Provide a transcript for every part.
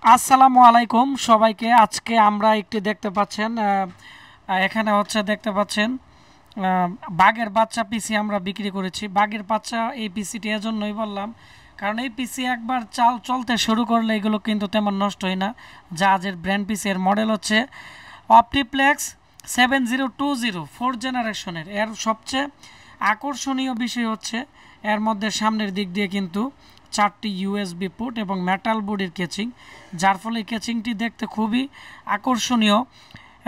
আসসালামু আলাইকুম সবাইকে। আজকে আমরা একটি দেখতে পাচ্ছেন এখানে হচ্ছে দেখতে পাচ্ছেন বাঘের বাচ্চা পিসি আমরা বিক্রি করেছি। বাঘের বাচ্চা এই পিসিটি এজন্যই বললাম কারণ এই পিসি একবার চলতে শুরু করলে এগুলো কিন্তু তেমন নষ্ট হয় না। জাহাজের ব্র্যান্ড পিসি, এর মডেল হচ্ছে অপটিপ্লেক্স 7020 4th জেনারেশনের। এর সবচেয়ে আকর্ষণীয় বিষয় হচ্ছে এর মধ্যে সামনের দিক দিয়ে কিন্তু 4টি ইউএসবি পোর্ট এবং মেটাল বডির কেচিং, যার ফলে কেচিংটি দেখতে খুবই আকর্ষণীয়।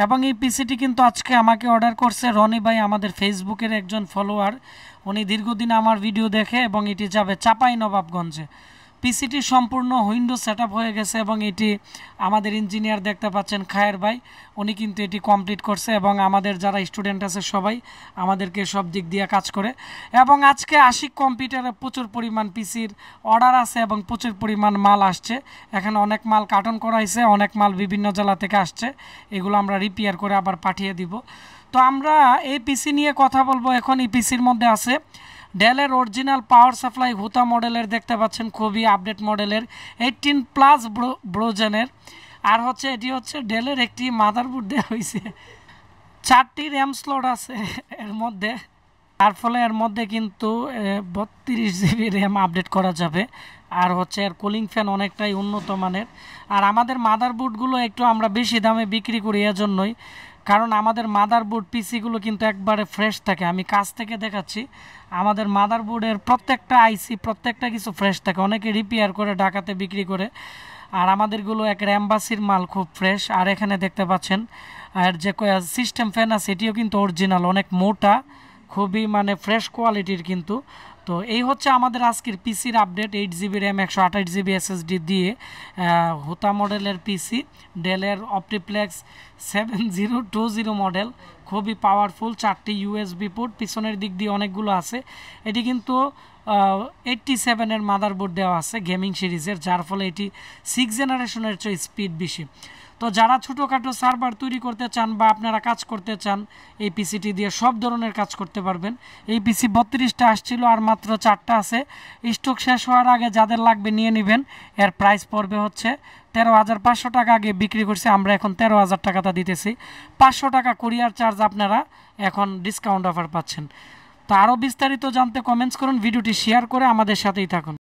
এবং এই পিসিটি কিন্তু আজকে আমাকে অর্ডার করছে রনি ভাই, আমাদের ফেসবুকের একজন ফলোয়ার। উনি দীর্ঘদিন আমার ভিডিও দেখে এবং এটি যাবে চাঁপাইনবাবগঞ্জে। পিসিটি সম্পূর্ণ উইন্ডোজ সেটআপ হয়ে গেছে এবং এটি আমাদের ইঞ্জিনিয়ার দেখতে পাচ্ছেন খায়ের ভাই, উনি কিন্তু এটি কমপ্লিট করছে এবং আমাদের যারা স্টুডেন্ট আছে সবাই আমাদেরকে সব দিক দিয়ে কাজ করে। এবং আজকে আশিক কম্পিউটারে প্রচুর পরিমাণ পিসির অর্ডার আছে এবং প্রচুর পরিমাণ মাল আসছে। এখানে অনেক মাল কার্টন করা হয়েছে, অনেক মাল বিভিন্ন জেলা থেকে আসছে, এগুলো আমরা রিপেয়ার করে আবার পাঠিয়ে দিব। তো আমরা এই পিসি নিয়ে কথা বলবো। এখন এই পিসির মধ্যে আছে ডেলের অরিজিনাল পাওয়ার সাপ্লাই হুতা মডেলের, দেখতে পাচ্ছেন খুবই আপডেট মডেলের 18+ ব্রোজেনের। আর হচ্ছে এটি হচ্ছে ডেলের একটি মাদারবোর্ড দেওয়া হয়েছে, 4টি র্যাম স্লট আছে এর মধ্যে, তার ফলে এর মধ্যে কিন্তু 32 জিবি র্যাম আপডেট করা যাবে। আর হচ্ছে এর কুলিং ফ্যান অনেকটাই উন্নত মানের। আর আমাদের মাদারবোর্ডগুলো একটু আমরা বেশি দামে বিক্রি করি এজন্যই, কারণ আমাদের মাদারবোর্ড পিসিগুলো কিন্তু একবারে ফ্রেশ থাকে। আমি কাছ থেকে দেখাচ্ছি, আমাদের মাদারবোর্ডের প্রত্যেকটা আইসি প্রত্যেকটা কিছু ফ্রেশ থাকে, অনেকে রিপেয়ার করে ঢাকাতে বিক্রি করে। আর আমাদেরগুলো এক র্যামবাসির মাল, খুব ফ্রেশ। আর এখানে দেখতে পাচ্ছেন আর যে সিস্টেম ফ্যান আছে এটিও কিন্তু অরিজিনাল, অনেক মোটা, খুবই মানে ফ্রেশ কোয়ালিটির কিন্তু। তো এই হচ্ছে আমাদের আজকের পিসির update. 8 GB RAM 128 GB SSD দিয়ে হুতা মডেলের পিসি, ডেলের অপটিপ্লেক্স 7020 মডেল, খুবই পাওয়ারফুল। 4টি ইউএসবি পোর্ট, পিছনের দিক দিয়ে অনেকগুলো আছে। এটি কিন্তু 87-এর মাদারবোর্ড দেওয়া আছে গেমিং সিরিজের, যার ফলে এটি 6th জেনারেশনের চেয়ে স্পিড বেশি। তো যারা ছোটোখাটো সার্ভার তৈরি করতে চান বা আপনারা কাজ করতে চান, এই পিসিটি দিয়ে সব ধরনের কাজ করতে পারবেন। এই পিসি 32টা আসছিল আর মাত্র 4টা আছে। স্টক শেষ হওয়ার আগে যাদের লাগবে নিয়ে নেবেন। এর প্রাইস পড়বে হচ্ছে 13,500 টাকা। আগে বিক্রি করছি আমরা, এখন 13,000 টাকাটা দিতেছি। 500 টাকা কুরিয়ার চার্জ আপনারা এখন ডিসকাউন্ট অফার পাচ্ছেন। তো আরও বিস্তারিত জানতে কমেন্টস করুন, ভিডিওটি শেয়ার করে আমাদের সাথেই থাকুন।